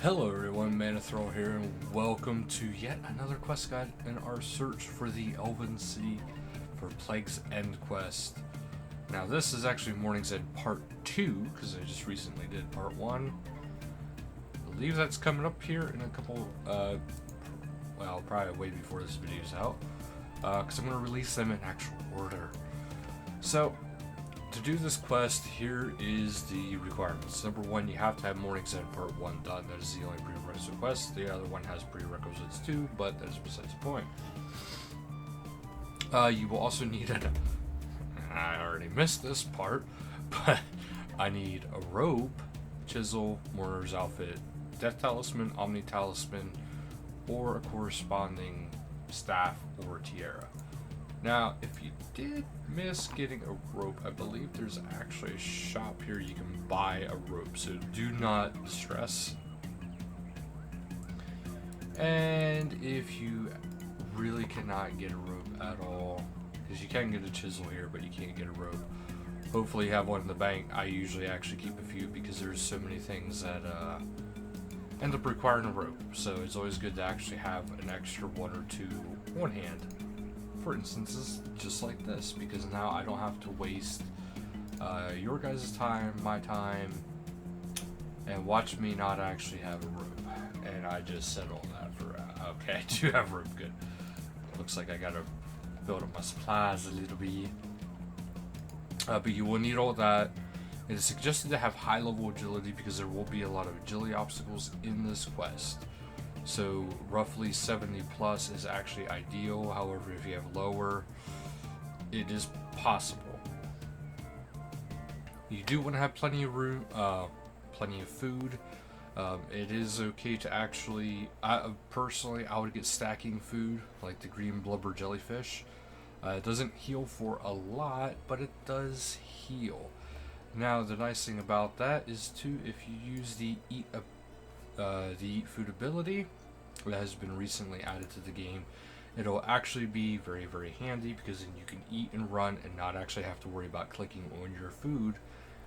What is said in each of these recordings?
Hello everyone, Manathrall here, and welcome to yet another quest guide in our search for the Elven City for Plague's End quest. Now this is actually Mourning's End Part 2, because I just recently did Part 1. I believe that's coming up here in a couple, well, probably way before this video is out, because I'm going to release them in actual order. So, to do this quest, here is the requirements. Number one, you have to have Mourning's End Part 1 done. That is the only prerequisite quest. The other one has prerequisites too, but that is besides the point. You will also need I already missed this part, but I need a rope, chisel, mourner's outfit, death talisman, omni talisman, or a corresponding staff or tiara. Now, if you did miss getting a rope, I believe there's actually a shop here you can buy a rope, so do not stress. And if you really cannot get a rope at all, because you can get a chisel here, but you can't get a rope, hopefully you have one in the bank. I usually actually keep a few because there's so many things that end up requiring a rope, so it's always good to actually have an extra one or two on hand. For instances just like this, because now I don't have to waste your guys' time, my time, and watch me not actually have a rope. And I just said all that for okay, I do have rope, good. Looks like I gotta build up my supplies a little bit. But you will need all that. It is suggested to have high level agility because there will be a lot of agility obstacles in this quest. So roughly 70 plus is actually ideal. However, if you have lower, it is possible. You do want to have plenty of room, plenty of food. It is okay to actually, personally, I would get stacking food like the green blubber jellyfish. It doesn't heal for a lot, but it does heal. Now, the nice thing about that is too, if you use the eat food ability that has been recently added to the game, it'll actually be very, very handy because then you can eat and run and not actually have to worry about clicking on your food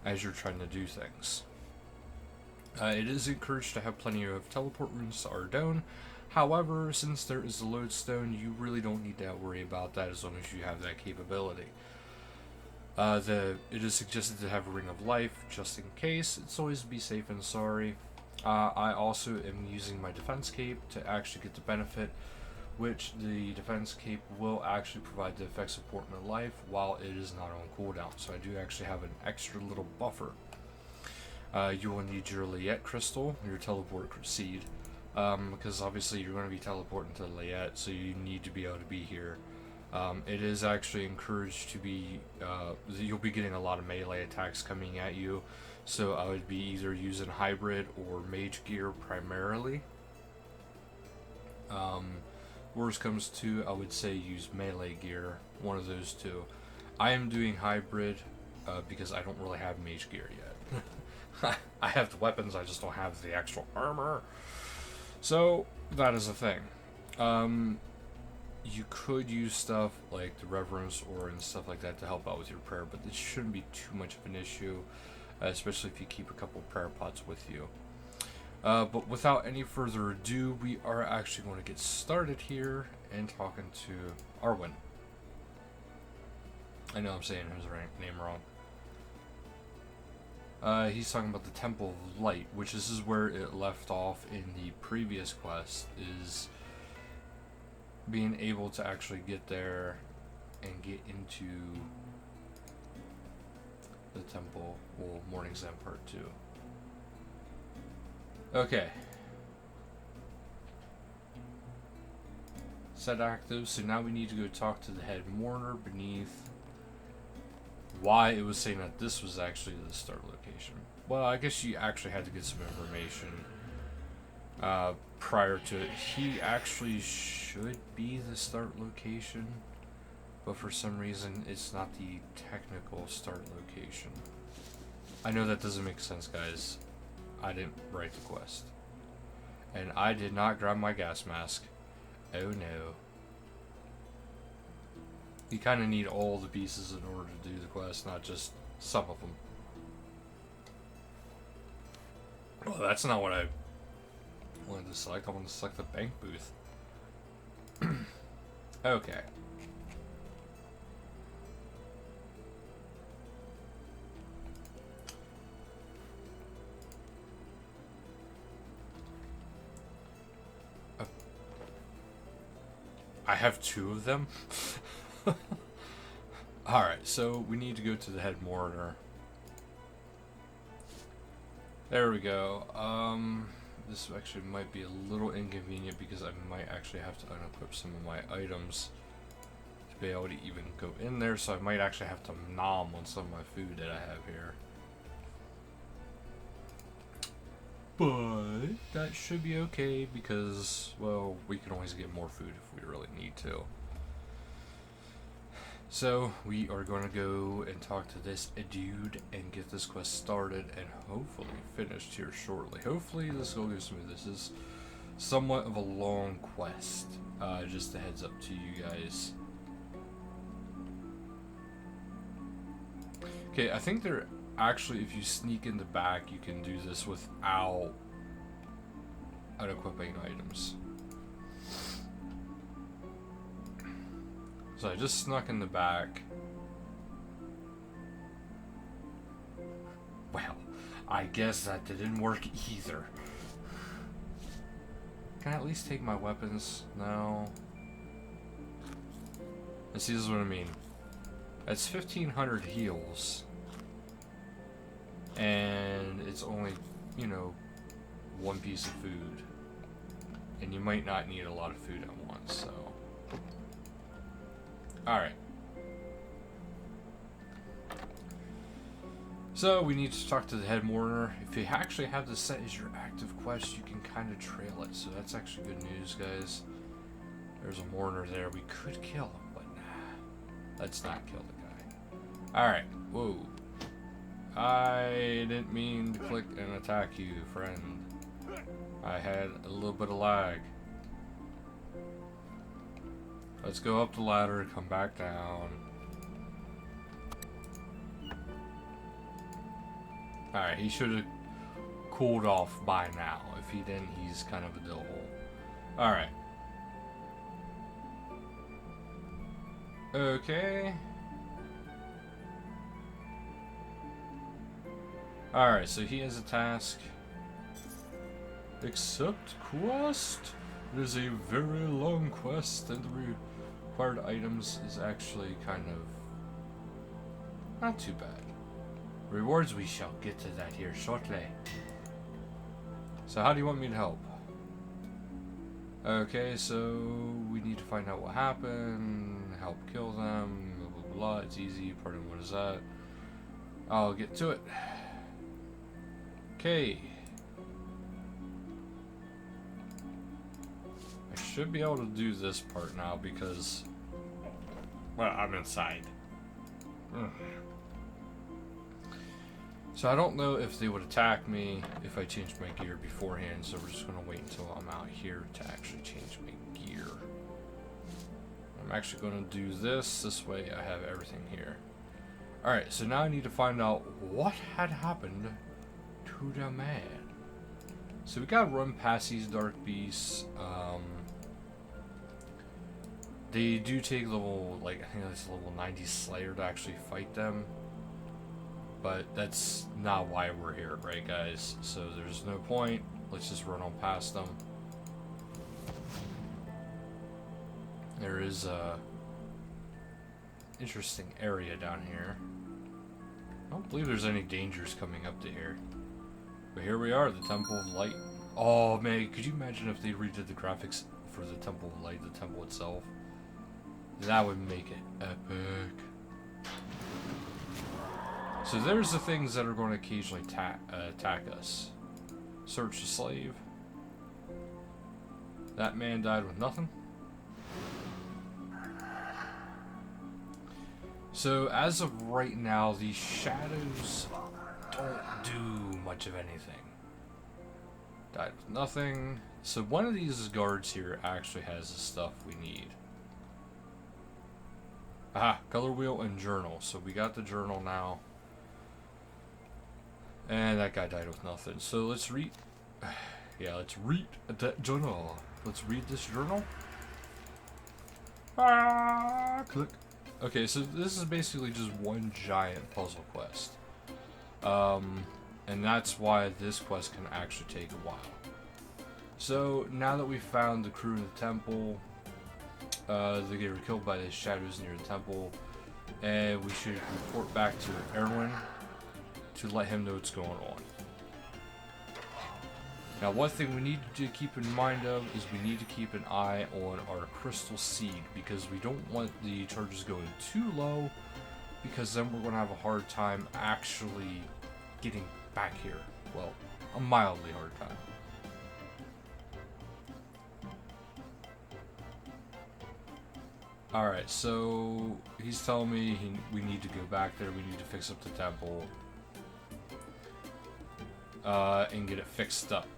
as you're trying to do things. It is encouraged to have plenty of teleport runes to Ardone. However, since there is a lodestone, you really don't need to worry about that as long as you have that capability. It is suggested to have a Ring of Life just in case. It's always be safe and sorry. I also am using my defense cape to actually get the benefit, which the defense cape will actually provide the effect support in life while it is not on cooldown. So I do actually have an extra little buffer. You will need your Layette crystal, your teleport seed, because obviously you're going to be teleporting to Layette, so you need to be able to be here. It is actually encouraged to be, you'll be getting a lot of melee attacks coming at you. So I would be either using hybrid or mage gear primarily. Worst comes to, I would say use melee gear, one of those two. I am doing hybrid because I don't really have mage gear yet. I have the weapons, I just don't have the actual armor. So that is a thing. You could use stuff like the Reverence or and stuff like that to help out with your prayer, but this shouldn't be too much of an issue. Especially if you keep a couple prayer pots with you. But without any further ado, we are actually going to get started here and talking to Arwen. I know I'm saying his name wrong. He's talking about the Temple of Light, which this is where it left off in the previous quest, is being able to actually get there and get into the temple, well, Mourning's End Part 2. Okay. Set active, so now we need to go talk to the head mourner beneath. Why it was saying that this was actually the start location. Well, I guess you actually had to get some information prior to it. He actually should be the start location, but for some reason it's not the technical start location. I know that doesn't make sense, guys. I didn't write the quest. And I did not grab my gas mask. Oh no. You kind of need all the pieces in order to do the quest, not just some of them. Well, that's not what I What to select? I want to select the bank booth. Okay. I have 2 of them. Alright, so we need to go to the head mourner. There we go. This actually might be a little inconvenient because I might actually have to unequip some of my items to be able to even go in there, so I might actually have to nom on some of my food that I have here. But that should be okay because, well, we can always get more food if we really need to. So we are going to go and talk to this dude and get this quest started and hopefully finished here shortly. Hopefully this will go smooth. This is somewhat of a long quest. Just a heads up to you guys. Okay, I think they're actually, if you sneak in the back, you can do this without unequipping items. So I just snuck in the back. Well, I guess that didn't work either. Can I at least take my weapons? No. And see, this is what I mean. That's 1,500 heals. And it's only, you know, 1 piece of food. And you might not need a lot of food at once, so. Alright. So we need to talk to the head mourner. If you actually have this set as your active quest, you can kind of trail it. So that's actually good news, guys. There's a mourner there. We could kill him, but nah. Let's not kill the guy. Alright. Whoa. I didn't mean to click and attack you, friend. I had a little bit of lag. Let's go up the ladder, come back down. Alright, he should have cooled off by now. If he didn't, he's kind of a dill hole. Alright. Okay. Alright, so he has a task. Accept quest. It is a very long quest, and the required items is actually kind of not too bad. Rewards, we shall get to that here shortly. So how do you want me to help? Okay, so we need to find out what happened, help kill them, blah blah blah. It's easy. Pardon, what is that? I'll get to it. Okay. I should be able to do this part now because, well, I'm inside. So I don't know if they would attack me if I changed my gear beforehand, so we're just going to wait until I'm out here to actually change my gear. I'm actually going to do this way I have everything here. Alright, so now I need to find out what had happened to the man. So we gotta run past these dark beasts. They do take level, like, I think it's level 90 Slayer to actually fight them. But that's not why we're here, right, guys? So there's no point. Let's just run on past them. There is a interesting area down here. I don't believe there's any dangers coming up to here. But here we are, the Temple of Light. Oh man, could you imagine if they redid the graphics for the Temple of Light, the temple itself? That would make it epic. So there's the things that are going to occasionally attack us. Search the slave. That man died with nothing. So as of right now, these shadows don't do much of anything. Died with nothing. So one of these guards here actually has the stuff we need. Aha, color wheel and journal. So we got the journal now. And that guy died with nothing. So let's read. Yeah, let's read that journal. Let's read this journal. Ah, click. Okay, so this is basically just one giant puzzle quest. And that's why this quest can actually take a while. So, now that we've found the crew in the temple, they get killed by the shadows near the temple, and we should report back to Erwin to let him know what's going on. Now, one thing we need to keep in mind of is we need to keep an eye on our crystal seed, because we don't want the charges going too low, because then we're going to have a hard time actually getting back here. Well, a mildly hard time. Alright, so he's telling me we need to go back there, we need to fix up the temple, and get it fixed up.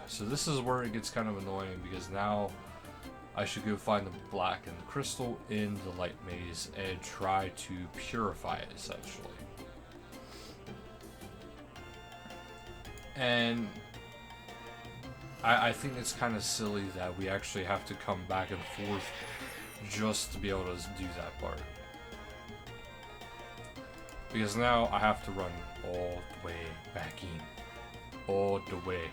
So this is where it gets kind of annoying, because now I should go find the black and the crystal in the light maze and try to purify it, essentially. And I think it's kind of silly that we actually have to come back and forth just to be able to do that part. Because now I have to run all the way back in. All the way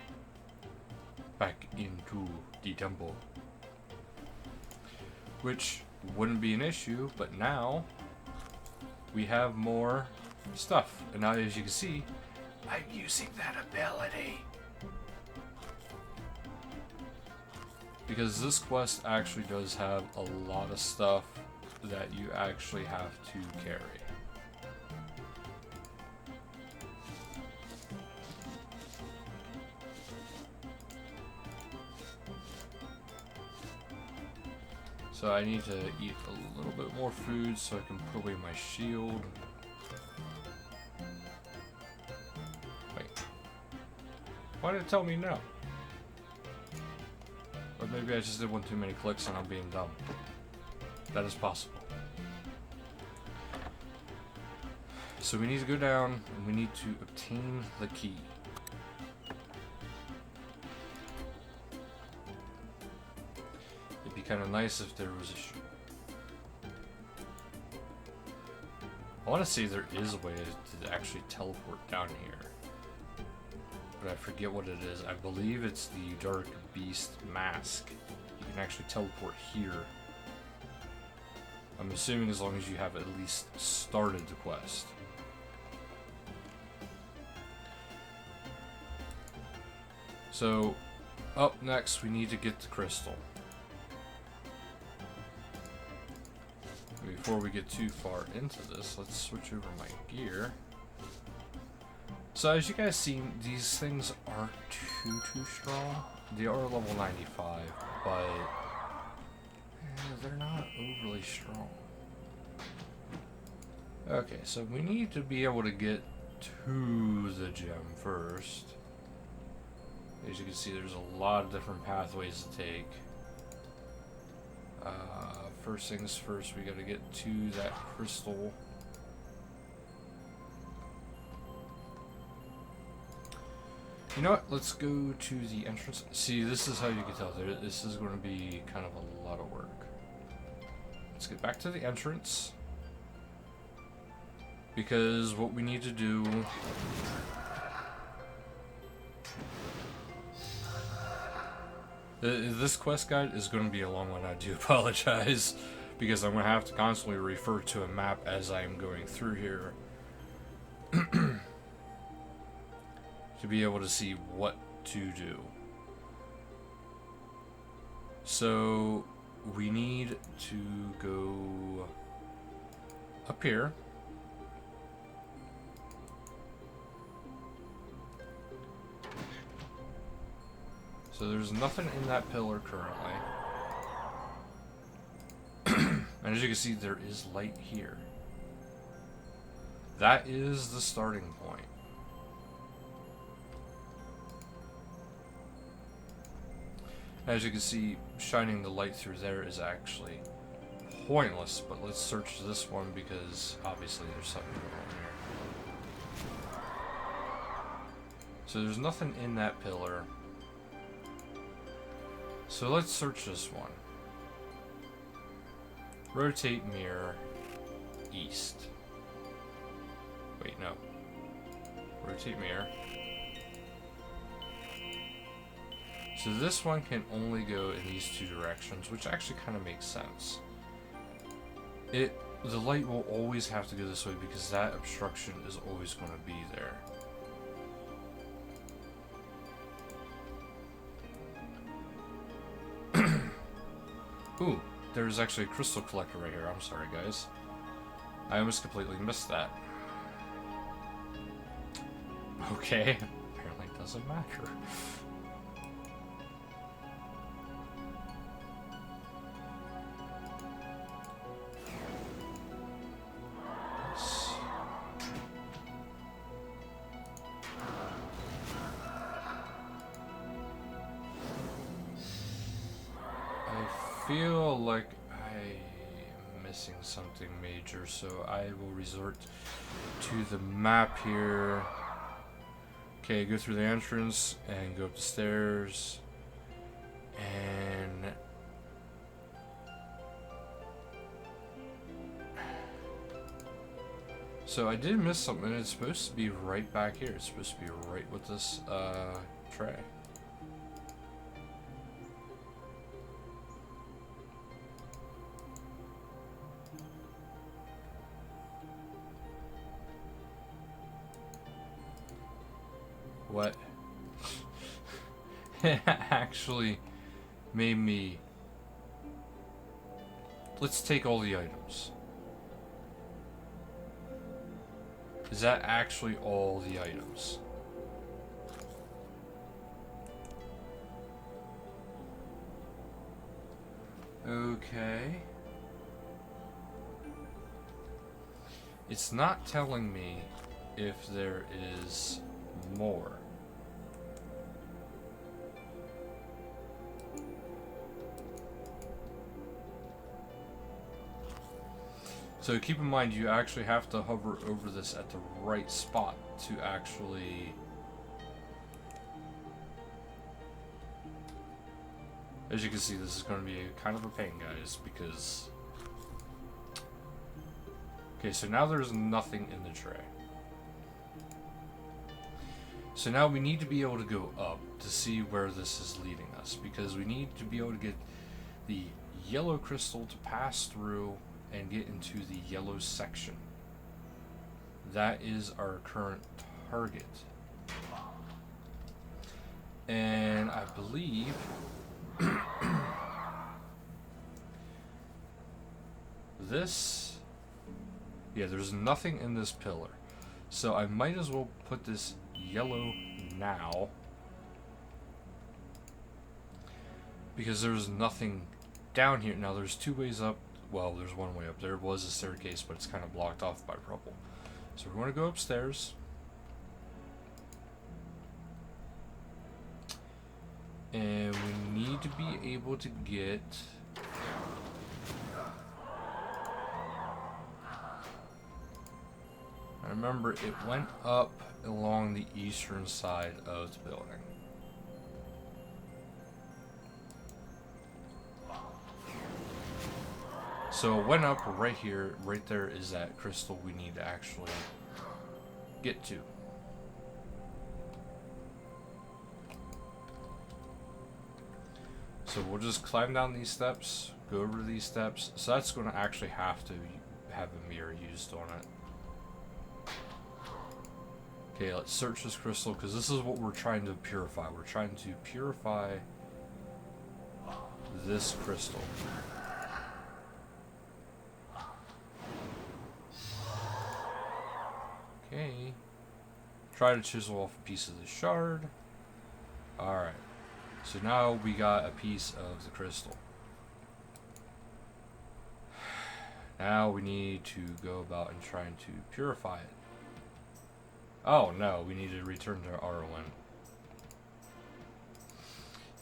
back into the temple. Which wouldn't be an issue, but now we have more stuff. And now, as you can see, I'm using that ability. Because this quest actually does have a lot of stuff that you actually have to carry. So I need to eat a little bit more food so I can put away my shield. Wait. Why did it tell me no? Or maybe I just did one too many clicks and I'm being dumb. That is possible. So we need to go down and we need to obtain the key. It'd be kind of nice if there was a I want to say there is a way to actually teleport down here. But I forget what it is. I believe it's the Dark Beast mask. You can actually teleport here. I'm assuming as long as you have at least started the quest. So, up next we need to get the crystal. Before we get too far into this, let's switch over my gear. So as you guys see, these things aren't too strong. They are level 95, but they're not overly strong. Okay, so we need to be able to get to the gem first. As you can see, there's a lot of different pathways to take. First things first, we gotta get to that crystal. You know what? Let's go to the entrance. See, this is how you can tell. This is going to be kind of a lot of work. Let's get back to the entrance. Because what we need to do... This quest guide is going to be a long one. I do apologize. Because I'm going to have to constantly refer to a map as I am going through here. To be able to see what to do. So we need to go up here. So there's nothing in that pillar currently. And as you can see, there is light here. That is the starting point. As you can see, shining the light through there is actually pointless, but let's search this one because obviously there's something going on here. So there's nothing in that pillar. So let's search this one. Rotate mirror east. Wait, no. Rotate mirror. So this one can only go in these two directions, which actually kind of makes sense. The light will always have to go this way because that obstruction is always going to be there. Ooh, there's actually a crystal collector right here. I'm sorry, guys. I almost completely missed that. Okay, apparently it doesn't matter. I feel like I'm missing something major, so I will resort to the map here. Okay, go through the entrance and go up the stairs. And so I did miss something. It's supposed to be right back here. It's supposed to be right with this tray. What? It actually made me... Let's take all the items. Is that actually all the items? Okay. It's not telling me if there is more. So keep in mind, you actually have to hover over this at the right spot to actually... As you can see, this is going to be kind of a pain, guys, because... Okay, so now there's nothing in the tray. So now we need to be able to go up to see where this is leading us, because we need to be able to get the yellow crystal to pass through and get into the yellow section. That is our current target. And I believe this, yeah, there's nothing in this pillar. So I might as well put this yellow now, because there's nothing down here. Now there's two ways up. Well, there's one way up. There was a staircase, but it's kind of blocked off by rubble. So we're going to go upstairs. And we need to be able to get... I remember it went up along the eastern side of the building. So it went up right here. Right there is that crystal we need to actually get to. So we'll just climb down these steps, go over these steps. So that's going to actually have to have a mirror used on it. Okay, let's search this crystal, because this is what we're trying to purify. We're trying to purify this crystal. Okay. Try to chisel off a piece of the shard. Alright. So now we got a piece of the crystal. Now we need to go about and trying to purify it. Oh no, we need to return to Arwen.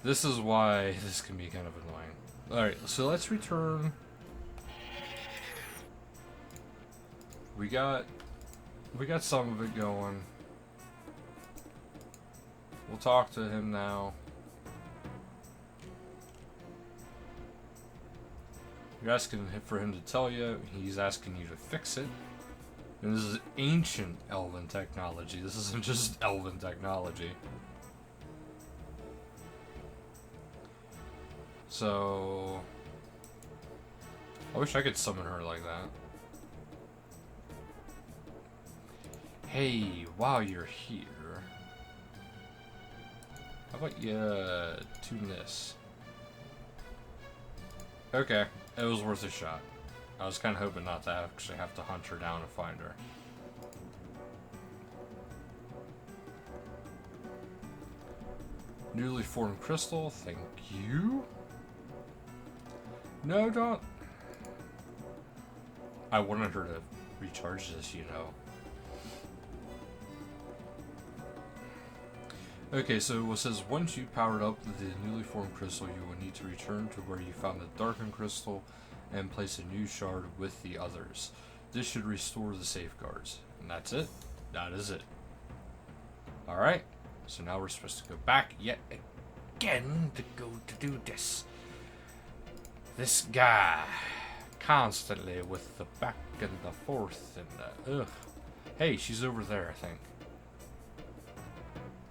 This is why this can be kind of annoying. Alright, so let's return. We got some of it going. We'll talk to him now. You're asking for him to tell you. He's asking you to fix it. And this is ancient elven technology. This isn't just elven technology. So... I wish I could summon her like that. Hey, while you're here... How about you tune this? Okay, it was worth a shot. I was kind of hoping not to actually have to hunt her down and find her. Newly formed crystal, thank you. No, don't. I wanted her to recharge this, you know. Okay, so it says once you powered up the newly formed crystal, you will need to return to where you found the darkened crystal and place a new shard with the others. This should restore the safeguards. And that's it. That is it. Alright, so now we're supposed to go back yet again to do this. This guy, constantly with the back and the forth and the ugh. Hey, she's over there, I think.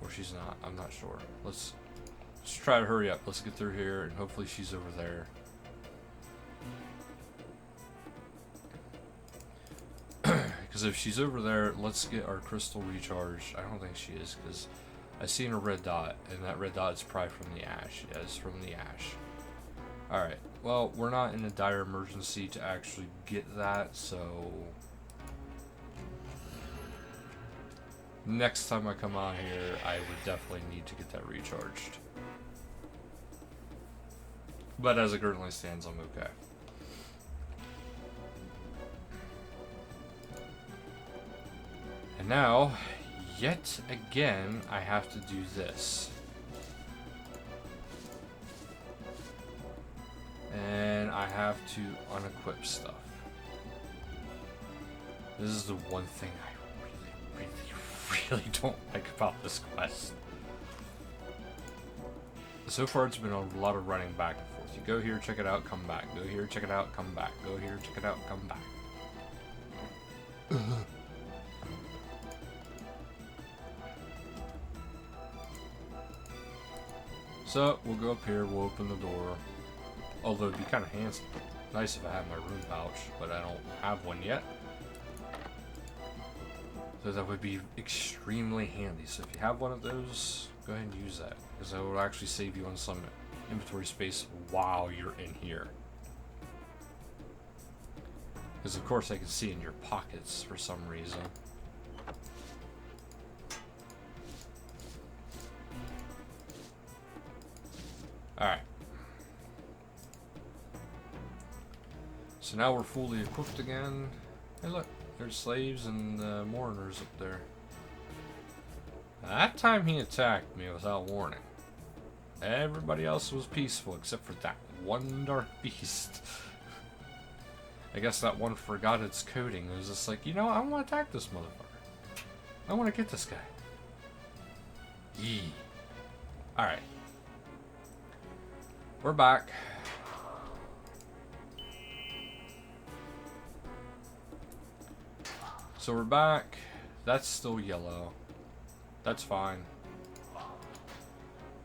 Or she's not, I'm not sure. Let's try to hurry up. Let's get through here and hopefully she's over there. Because if she's over there, let's get our crystal recharged. I don't think she is, because I seen a red dot, and that red dot is probably from the ash. Yeah, it's from the ash. Alright, well, we're not in a dire emergency to actually get that, so... Next time I come out here, I would definitely need to get that recharged. But as it currently stands, I'm okay. And now, yet again, I have to do this. And I have to unequip stuff. This is the one thing I really don't like about this quest. So far it's been a lot of running back and forth. You go here, check it out, come back. Go here, check it out, come back. Go here, check it out, come back. So, we'll go up here, we'll open the door. Although it'd be kind of nice if I had my rune pouch, but I don't have one yet. So that would be extremely handy. So if you have one of those, go ahead and use that. Because that will actually save you on some inventory space while you're in here. Because of course I can see in your pockets for some reason. Alright. So now we're fully equipped again. Hey look, there's slaves and mourners up there. That time he attacked me without warning. Everybody else was peaceful except for that one dark beast. I guess that one forgot its coding. It was just like, you know, I want to attack this motherfucker. I want to get this guy. Yee. Alright. We're back. So we're back. That's still yellow. That's fine.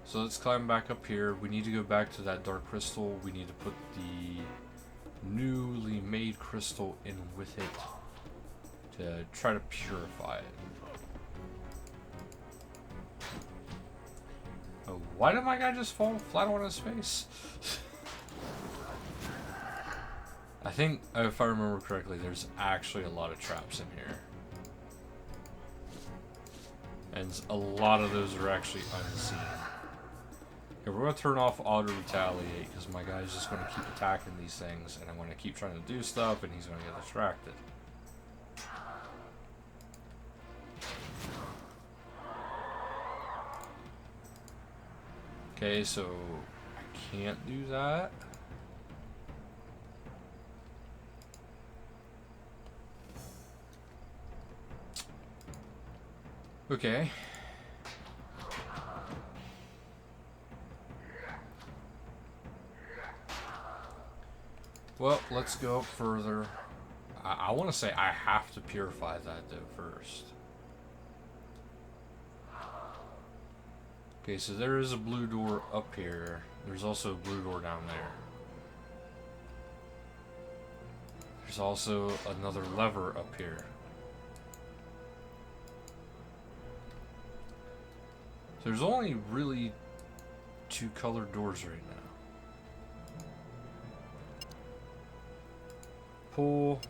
So let's climb back up here. We need to go back to that dark crystal. We need to put the newly made crystal in with it to try to purify it. Oh, why did my guy just fall flat on his face? I think, if I remember correctly, there's actually a lot of traps in here. And a lot of those are actually unseen. Okay, we're going to turn off auto retaliate because my guy's just going to keep attacking these things and I'm going to keep trying to do stuff and he's going to get distracted. Okay, so I can't do that. Okay. Well, let's go up further. I want to say I have to purify that though first. Okay, so there is a blue door up here. There's also a blue door down there. There's also another lever up here. So there's only really 2 colored doors right now. Pull,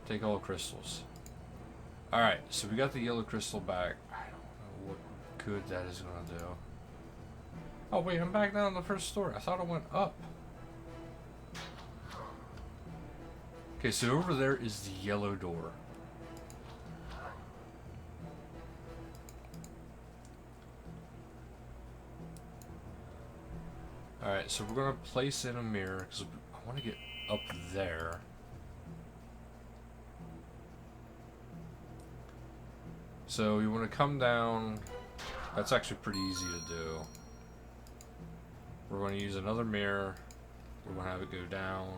take all the crystals. Alright, so we got the yellow crystal back. I don't know what good that is gonna do. Oh wait, I'm back down in the first story. I thought I went up. Okay, so over there is the yellow door. Alright, so we're gonna place in a mirror because I want to get up there. So you want to come down. That's actually pretty easy to do. We're going to use another mirror. We're going to have it go down.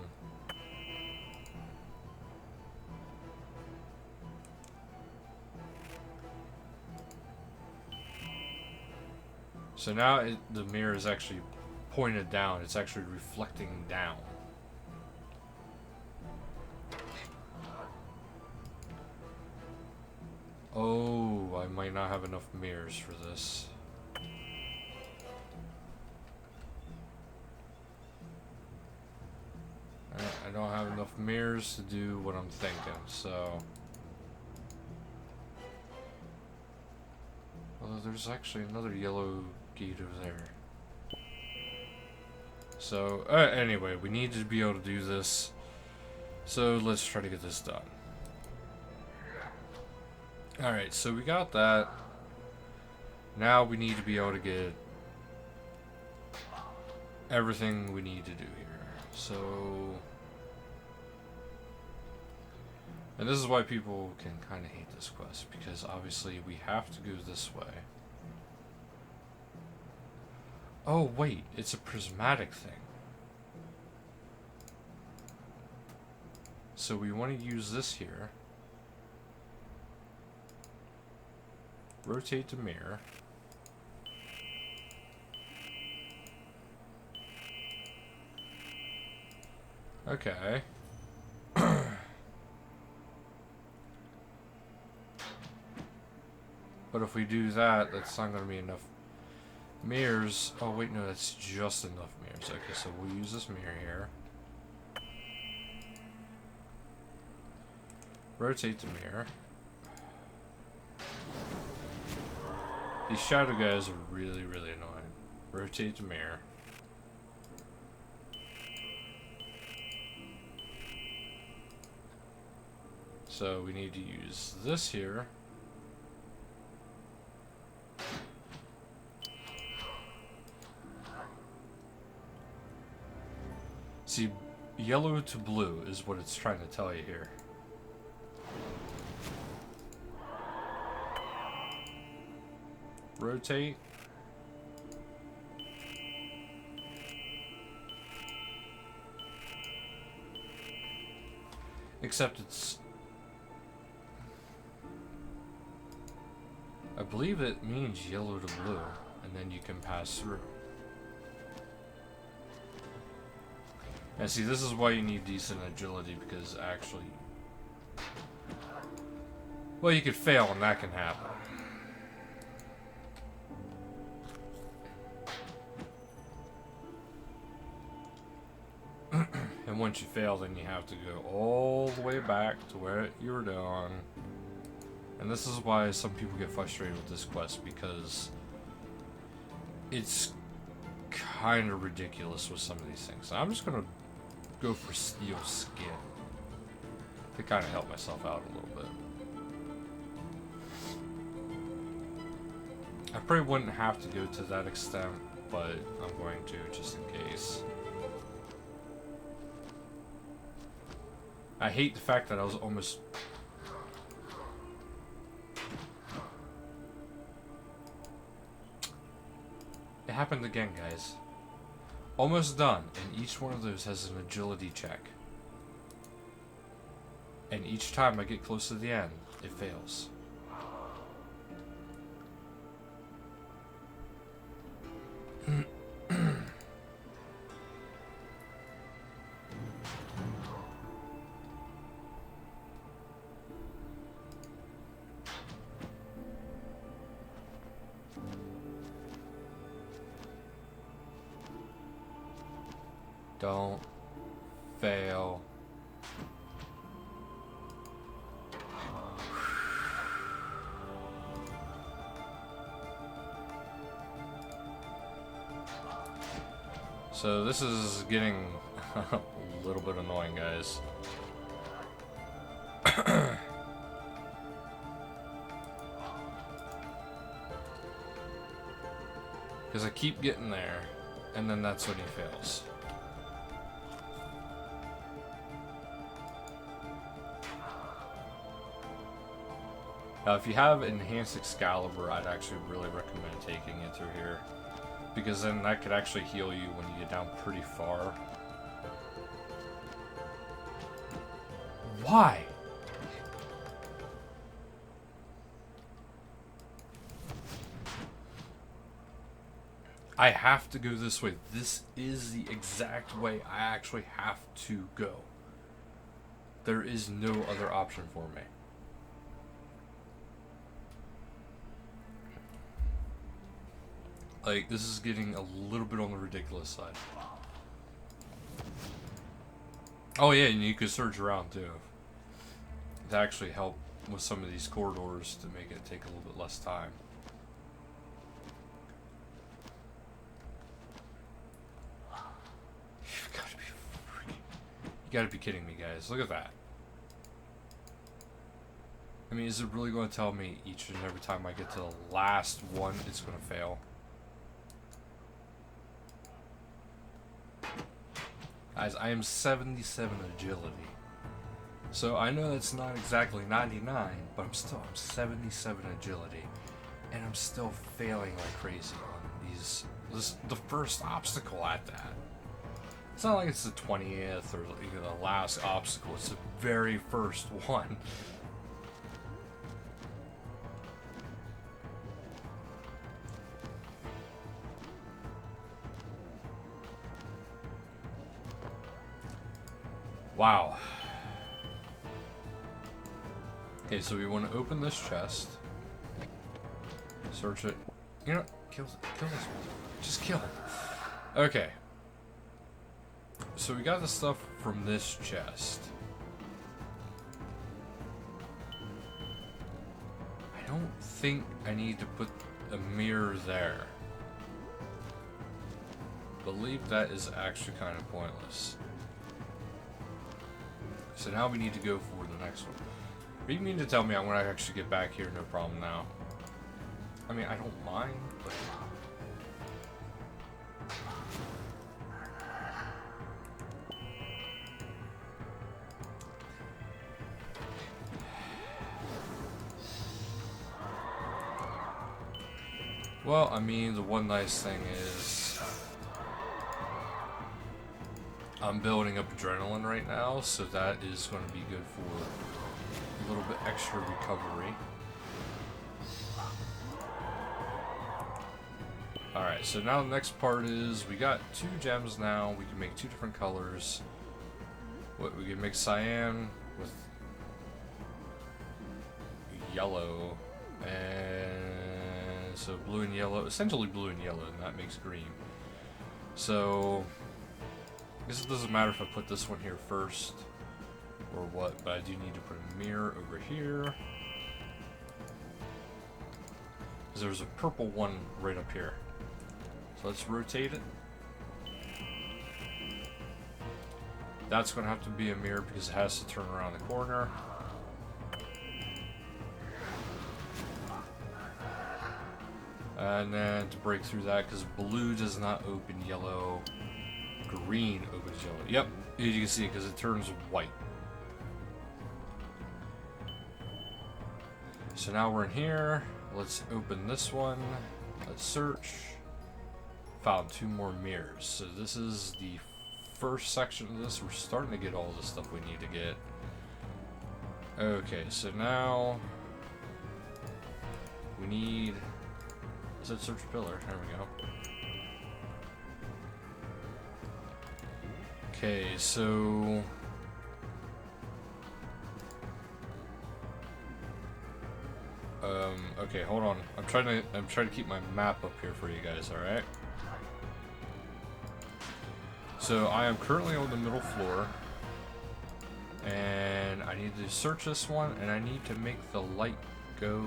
So now the mirror is actually pointed down. It's actually reflecting down. Oh, I might not have enough mirrors for this. I don't have enough mirrors to do what I'm thinking, so... Although there's actually another yellow gate over there. So, anyway, we need to be able to do this. So, let's try to get this done. Alright, so we got that. Now we need to be able to get everything we need to do here. So... And this is why people can kind of hate this quest, because obviously we have to go this way. Oh wait, it's a prismatic thing. So we want to use this here. Rotate the mirror. Okay. But if we do that, that's not going to be enough mirrors. Oh wait, no, that's just enough mirrors. Okay, so we'll use this mirror here. Rotate the mirror. These shadow guys are really, really annoying. Rotate the mirror. So we need to use this here. See, yellow to blue is what it's trying to tell you here. Rotate. Except it's... I believe it means yellow to blue, and then you can pass through. And see, this is why you need decent agility, because actually... Well, you could fail and that can happen. And once you fail, then you have to go all the way back to where you were doing. And this is why some people get frustrated with this quest, because it's kind of ridiculous with some of these things. I'm just going to go for steel skin to kind of help myself out a little bit. I probably wouldn't have to go to that extent, but I'm going to just in case. I hate the fact that I was almost... It happened again, guys. Almost done. And each one of those has an agility check. And each time I get close to the end, it fails. Don't fail. So this is getting a little bit annoying, guys. Because I keep getting there, and then that's when he fails. Now, if you have Enhanced Excalibur, I'd actually really recommend taking it through here. Because then that could actually heal you when you get down pretty far. Why? I have to go this way. This is the exact way I actually have to go. There is no other option for me. Like, this is getting a little bit on the ridiculous side. Oh yeah, and you could search around too. To actually help with some of these corridors to make it take a little bit less time. You've got to be freaking... You gotta be kidding me, guys. Look at that. I mean, is it really going to tell me each and every time I get to the last one, it's going to fail? Guys, I am 77 agility. So I know that's not exactly 99, but I'm 77 agility. And I'm still failing like crazy on these. The first obstacle at that. It's not like it's the 20th or even the last obstacle, it's the very first one. Wow. Okay, so we want to open this chest. Search it. You know, kill this one. Just kill him. Okay. So we got the stuff from this chest. I don't think I need to put a mirror there. I believe that is actually kind of pointless. So now we need to go for the next one. But you mean to tell me I'm going to actually get back here, no problem now? I mean, I don't mind, but... Well, I mean, the one nice thing is... I'm building up adrenaline right now, so that is going to be good for a little bit extra recovery. Alright, so now the next part is we got 2 gems now. We can make 2 different colors. What we can make cyan with yellow, and so blue and yellow, essentially blue and yellow, and that makes green. So I guess it doesn't matter if I put this one here first or what, but I do need to put a mirror over here. Because there's a purple one right up here. So let's rotate it. That's going to have to be a mirror because it has to turn around the corner. And then to break through that, because blue does not open yellow, green opens yellow. Yep, you can see it because it turns white. So now we're in here. Let's open this one. Let's search. found 2 more mirrors. So this is the first section of this. We're starting to get all the stuff we need to get. Okay, so now we need... Is it search pillar? There we go. Okay, so... Okay, hold on. I'm trying to keep my map up here for you guys, alright? So I am currently on the middle floor. And I need to search this one, and I need to make the light go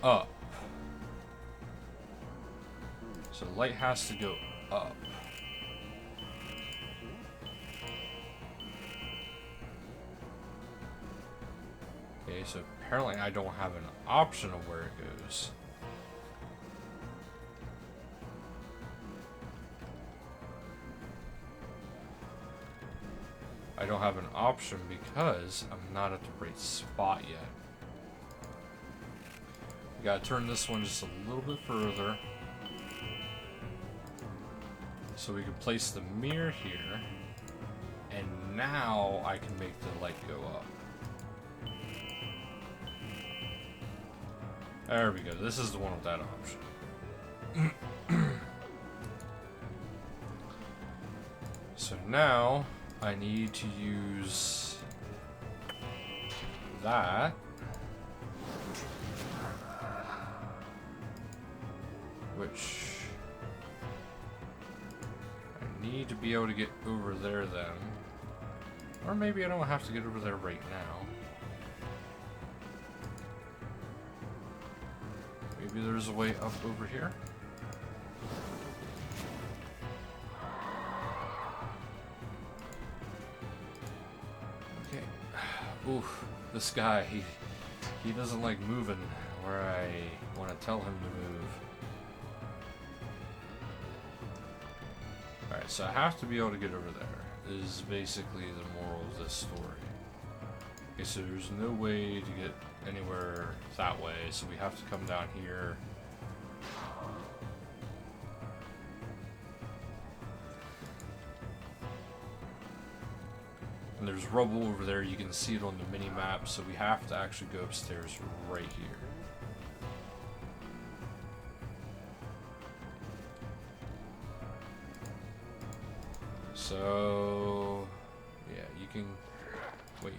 up. So the light has to go up. Okay, so apparently I don't have an option of where it goes. I don't have an option because I'm not at the right spot yet. We gotta turn this one just a little bit further. So we can place the mirror here. And now I can make the light go up. There we go. This is the one with that option. So now I need to use that. Which I need to be able to get over there then. Or maybe I don't have to get over there right now. Maybe there's a way up over here. Okay. Oof, this guy, he doesn't like moving where I want to tell him to move. Alright, so I have to be able to get over there, is basically the moral of this story. Okay, so there's no way to get anywhere that way, so we have to come down here. And there's rubble over there, you can see it on the mini-map, so we have to actually go upstairs right here. So, yeah, you can, wait.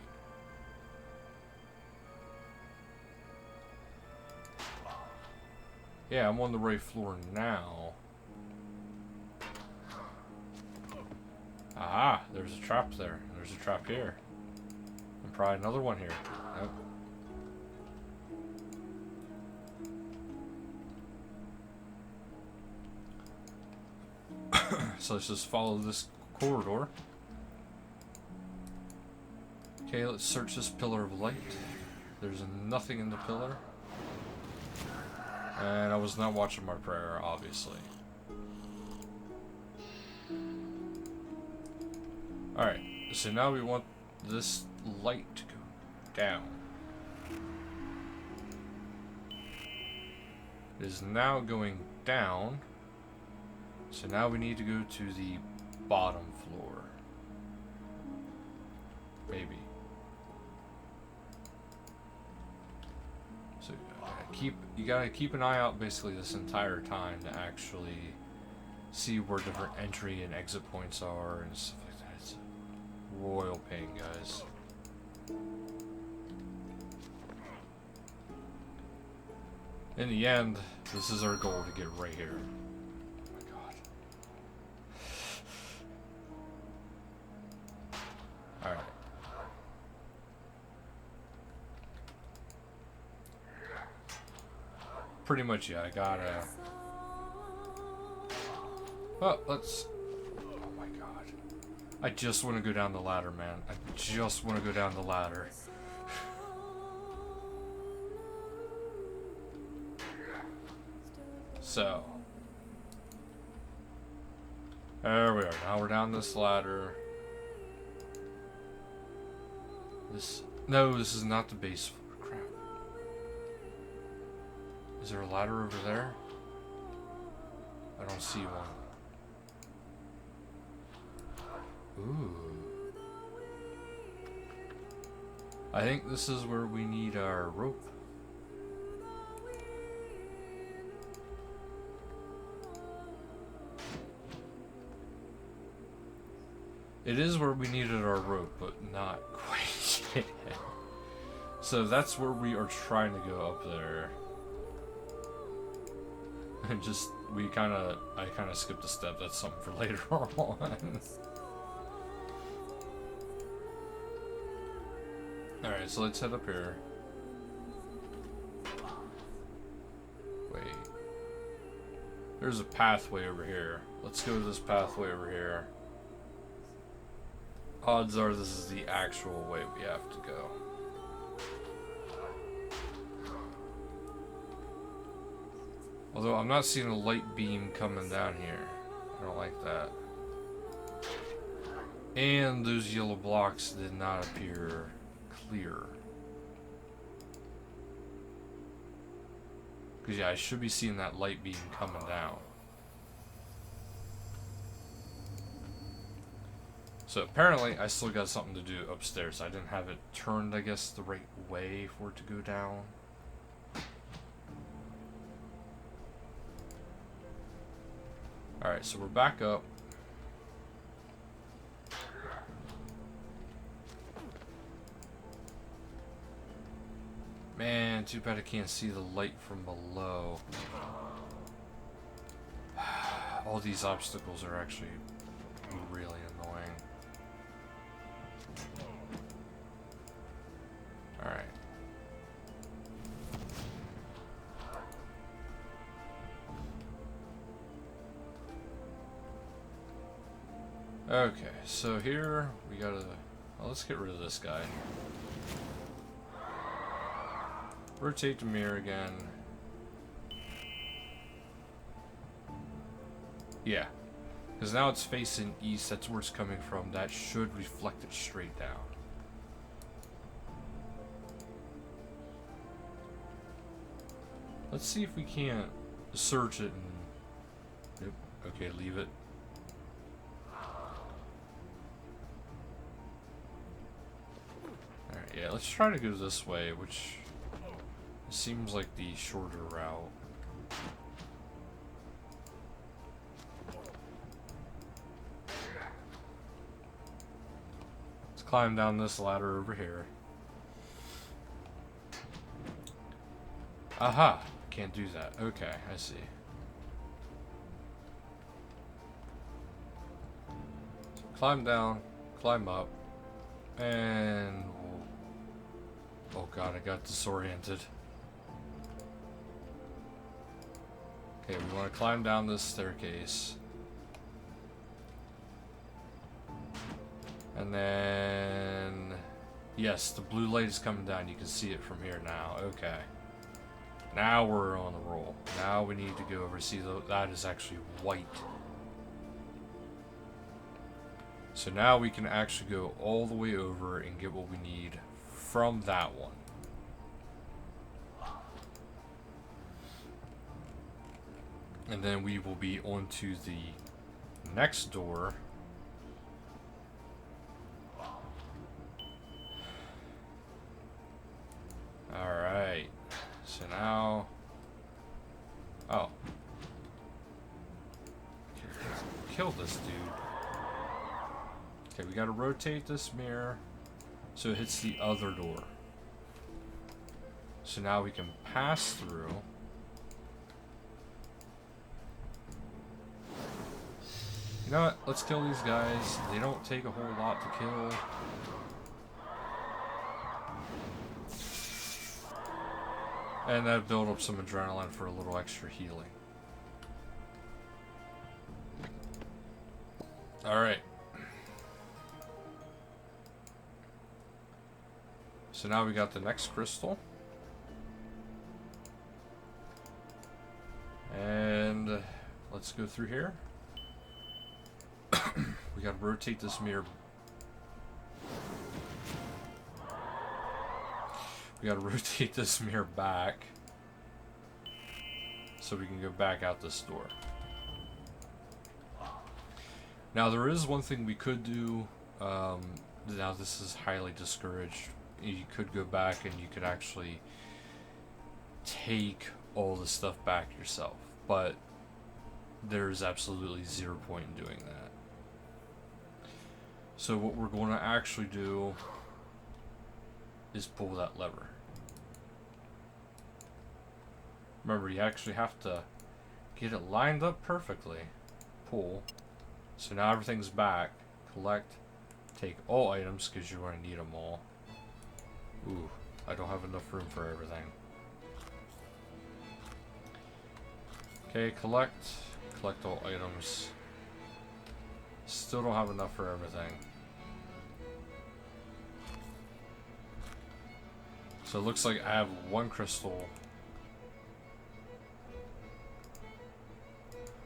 Yeah, I'm on the right floor now. Aha, there's a trap there. There's a trap here. And probably another one here. Nope. So let's just follow this corridor. Okay, let's search this pillar of light. There's nothing in the pillar. And I was not watching my prayer, obviously. Alright, so now we want this light to go down. It is now going down. So now we need to go to the bottom floor. Maybe. So you gotta keep an eye out basically this entire time to actually see where different entry and exit points are and stuff like that. It's a royal pain, guys. In the end, this is our goal to get right here. Alright. Pretty much, yeah, I gotta... Well, let's... Oh my god. I just want to go down the ladder, man. I just want to go down the ladder. So... There we are. Now we're down this ladder. No, this is not the base floor. Crap. Is there a ladder over there? don't see one. Ooh. I think this is where we need our rope. It is where we needed our rope, but not quite yet. So that's where we are trying to go up there. And just, I kind of skipped a step. That's something for later on. Alright, so let's head up here. Wait. There's a pathway over here. Let's go to this pathway over here. Odds are this is the actual way we have to go. Although I'm not seeing a light beam coming down here. I don't like that. And those yellow blocks did not appear clear. Because yeah, I should be seeing that light beam coming down. So apparently I still got something to do upstairs. I didn't have it turned, I guess, the right way for it to go down. Alright, so we're back up. Man, too bad I can't see the light from below. All these obstacles are actually really annoying. Alright. Okay, so here we gotta... Well, let's get rid of this guy. Rotate the mirror again. Yeah. Because now it's facing east, that's where it's coming from. That should reflect it straight down. Let's see if we can't search it and... Yep. Okay, leave it. Alright, yeah, let's try to go this way, which seems like the shorter route. Let's climb down this ladder over here. Aha! Can't do that. Okay, I see. So climb down, climb up, and... Oh god, I got disoriented. Okay, we want to climb down this staircase. And then... Yes, the blue light is coming down. You can see it from here now. Okay. Now we're on the roll. Now we need to go over. See, that is actually white. So now we can actually go all the way over and get what we need from that one. And then we will be onto the next door. Alright. So now... Oh. Kill this dude. Okay, we gotta rotate this mirror so it hits the other door. So now we can pass through. You know what? Let's kill these guys. They don't take a whole lot to kill. And that build up some adrenaline for a little extra healing. Alright. So now we got the next crystal. And let's go through here. We gotta rotate this mirror. We gotta rotate this mirror back so we can go back out this door. Now there is one thing we could do. Now this is highly discouraged. You could go back and you could actually take all the stuff back yourself, but there's absolutely 0 point in doing that. So what we're going to actually do is pull that lever. Remember, you actually have to get it lined up perfectly. Pull. So now everything's back. Collect. Take all items because you're going to need them all. Ooh, I don't have enough room for everything. Okay, collect. Collect all items. Still don't have enough for everything. So it looks like I have one crystal.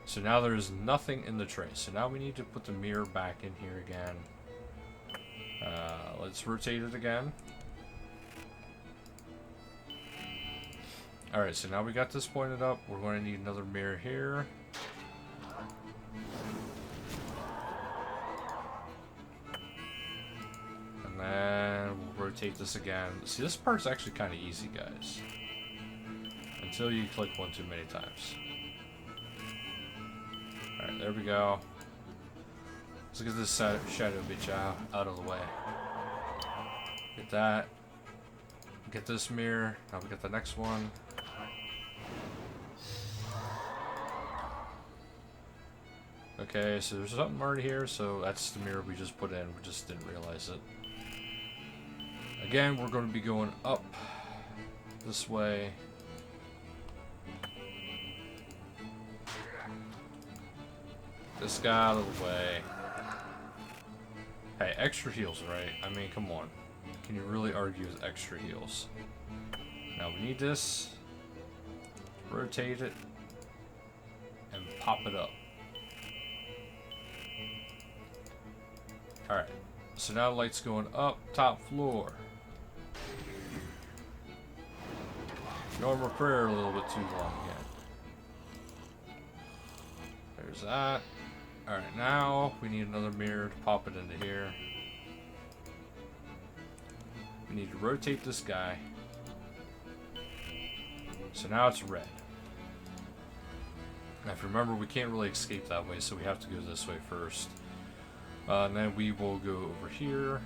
So now there's nothing in the tray. So now we need to put the mirror back in here again. Let's rotate it again. Alright, so now we got this pointed up. We're going to need another mirror here. And then we'll rotate this again. See, this part's actually kind of easy, guys. Until you click one too many times. Alright, there we go. Let's get this shadow bitch out of the way. Get that. Get this mirror. Now we got the next one. Okay, so there's something already here, so that's the mirror we just put in. We just didn't realize it. Again, we're going to be going up this way. This guy out of the way. Hey, extra heals, right? I mean, come on. Can you really argue with extra heals? Now we need this. Rotate it. And pop it up. Alright. So now the light's going up, top floor. Normal prayer a little bit too long again. There's that. Alright, now we need another mirror to pop it into here. We need to rotate this guy. So now it's red. Now if you remember, we can't really escape that way, so we have to go this way first. And then we will go over here.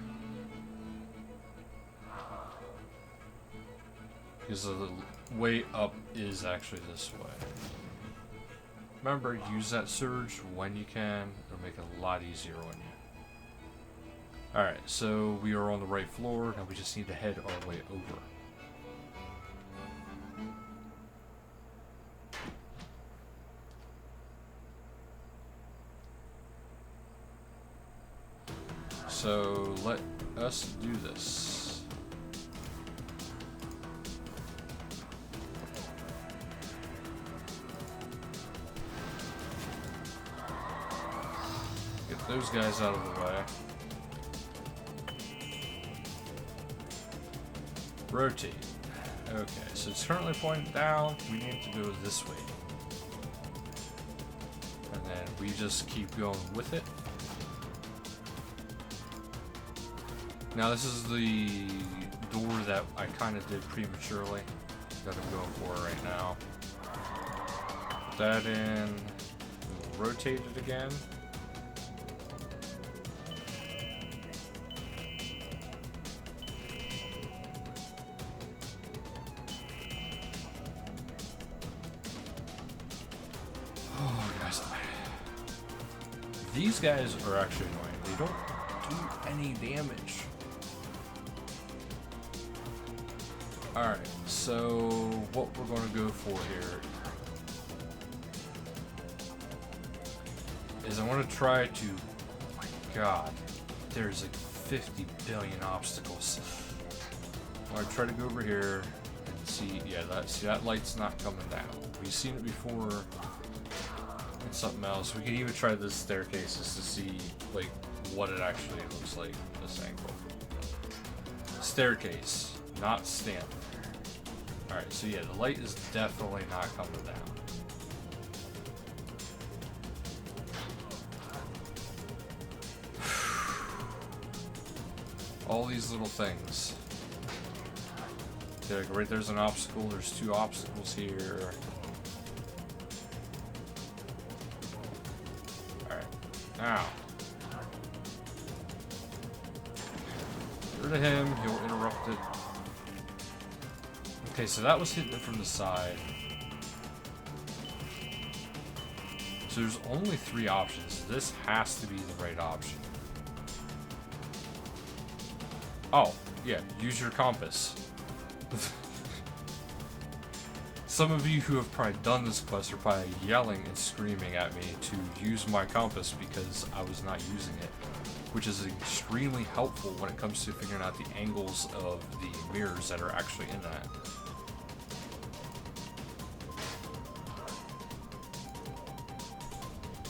Because the way up is actually this way. Remember, use that surge when you can. It'll make it a lot easier on you. Alright, so we are on the right floor. Now we just need to head our way over. So let us do this. Get those guys out of the way. Rotate. Okay, so it's currently pointing down. We need to go this way. And then we just keep going with it. Now this is the door that I kind of did prematurely. That I'm going for right now. Put that in. We'll rotate it again. Oh, guys. These guys are actually annoying. They don't do any damage. Alright, so what we're going to go for here is I want to try to, oh my god, there's like 50 billion obstacles. I want to try to go over here and see, yeah, that light's not coming down. We've seen it before in something else. We can even try this staircase just to see like what it actually looks like from this angle. Staircase, not standing. Alright, so yeah, the light is definitely not coming down. all these little things. Okay, right there's an obstacle. There's 2 obstacles here. Alright. Now. Get rid of him. He'll interrupt it. Okay, so that was hitting it from the side. So there's only 3 options. This has to be the right option. Oh, yeah, use your compass. Some of you who have probably done this quest are probably yelling and screaming at me to use my compass because I was not using it, which is extremely helpful when it comes to figuring out the angles of the mirrors that are actually in that.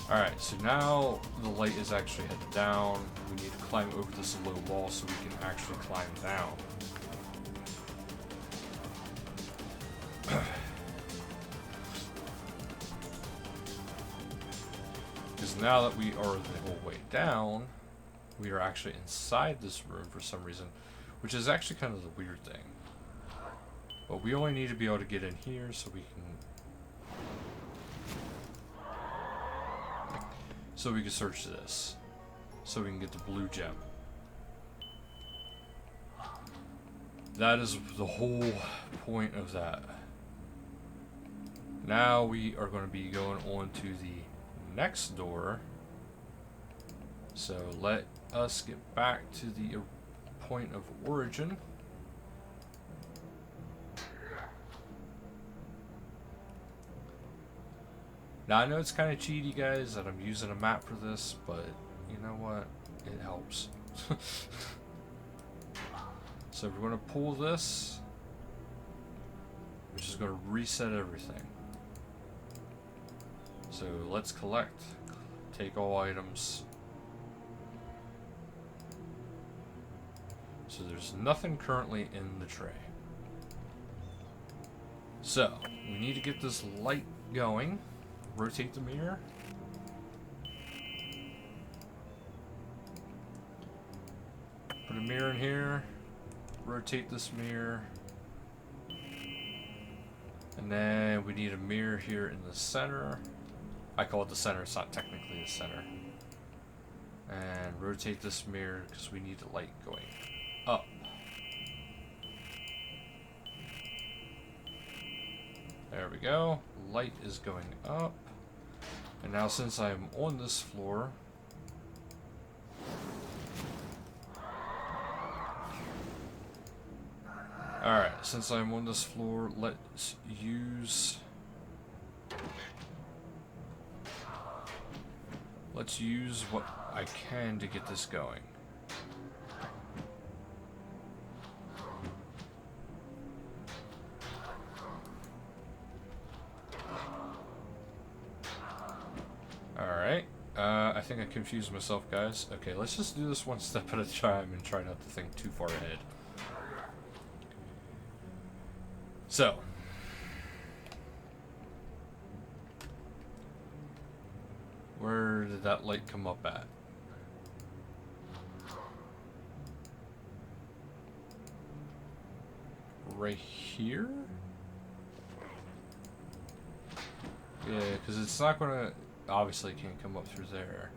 Alright, so now the light is actually headed down. We need to climb over this low wall so we can actually climb down. Because now that we are the whole way down, we are actually inside this room for some reason, which is actually kind of the weird thing. But we only need to be able to get in here so we can... So we can search this. So we can get the blue gem. That is the whole point of that. Now we are going to be going on to the next door. So let us get back to the point of origin. Now I know it's kind of cheaty, guys, that I'm using a map for this, but you know what? It helps. So we're going to pull this, which is going to reset everything. So let's collect, take all items. So there's nothing currently in the tray. So we need to get this light going. Rotate the mirror. Put a mirror in here. Rotate this mirror. And then we need a mirror here in the center. I call it the center, it's not technically the center. And rotate this mirror because we need the light going up. There we go. Light is going up. And now since I'm on this floor, alright, since I'm on this floor, let's use what I can to get this going. Alright, I think I confused myself, guys. Okay, let's just do this one step at a time and try not to think too far ahead. So, where did that light come up at? Right here? Yeah, because it's not gonna... Obviously it can't come up through there.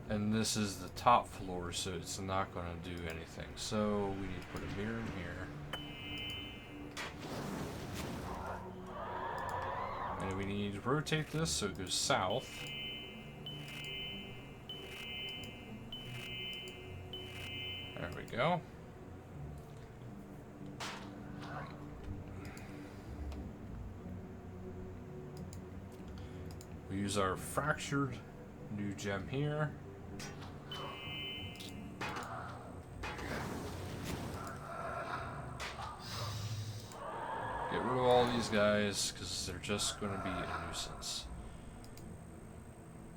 And this is the top floor, so it's not gonna do anything. So we need to put a mirror in here. And we need to rotate this so it goes south. There we go. We use our fractured new gem here. Get rid of all these guys because they're just going to be a nuisance.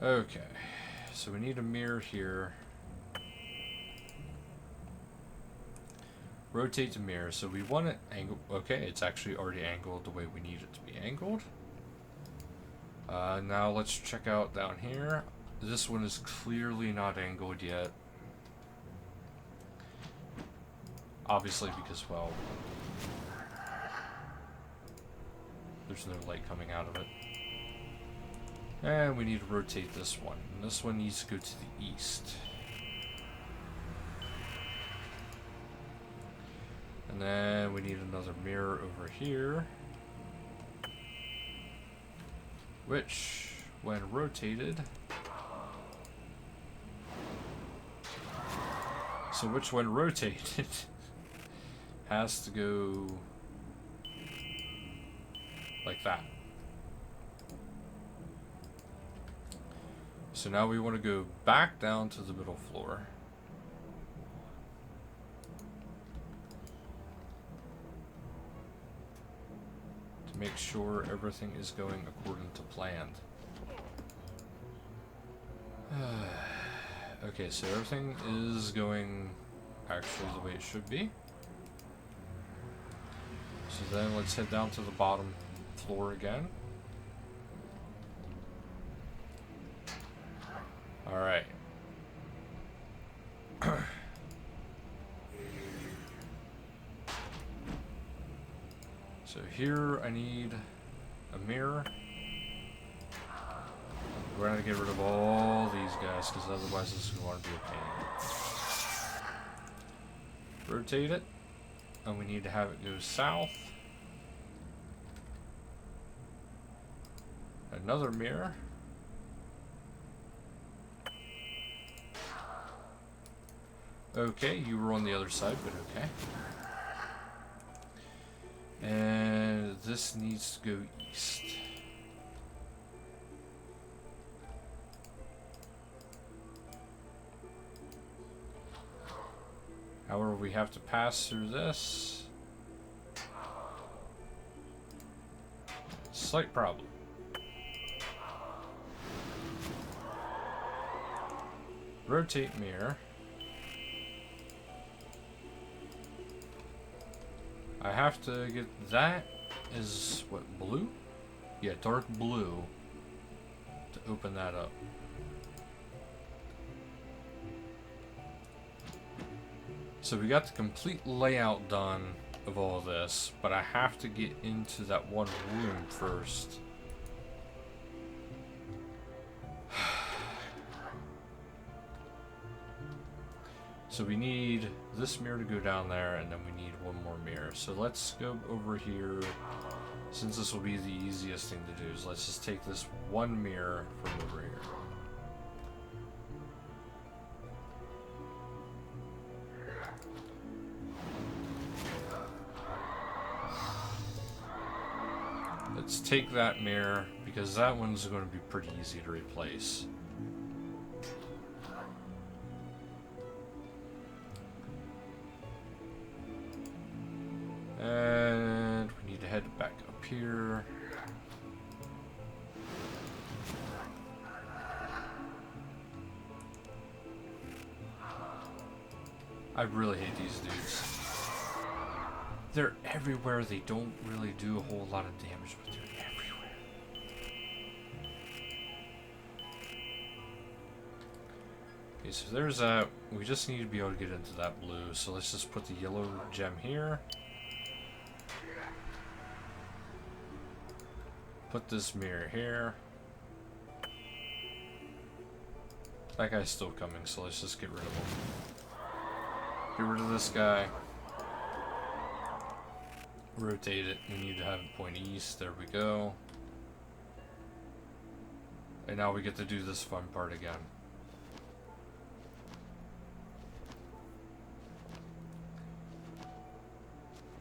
Okay, so we need a mirror here. Rotate the mirror. So we want it angled. Okay, it's actually already angled the way we need it to be angled. Now let's check out down here. This one is clearly not angled yet. Obviously because, well, there's no light coming out of it. And we need to rotate this one. And this one needs to go to the east. And then we need another mirror over here, which, when rotated, has to go like that. So now we want to go back down to the middle floor. To make sure everything is going according to plan. Okay, so everything is going actually the way it should be. So then let's head down to the bottom floor again. Alright. So here I need a mirror. We're gonna get rid of all these guys because otherwise this is going to be a pain. Rotate it, and we need to have it go south. Another mirror. Okay, you were on the other side, but okay. And this needs to go east. However, we have to pass through this. Slight problem. Rotate mirror. I have to get that is what, blue? Yeah, dark blue to open that up. So we got the complete layout done of all this, but I have to get into that one room first. So we need this mirror to go down there, and then we need one more mirror. So let's go over here. Since this will be the easiest thing to do, is let's just take this one mirror from over here. Let's take that mirror, because that one's going to be pretty easy to replace. And we need to head back up here. I really hate these dudes. They're everywhere. They don't really do a whole lot of damage, but they're everywhere. Okay, so there's that. We just need to be able to get into that blue. So let's just put the yellow gem here. Put this mirror here. That guy's still coming, so let's just get rid of him. Get rid of this guy. Rotate it. We need to have it point east. There we go. And now we get to do this fun part again.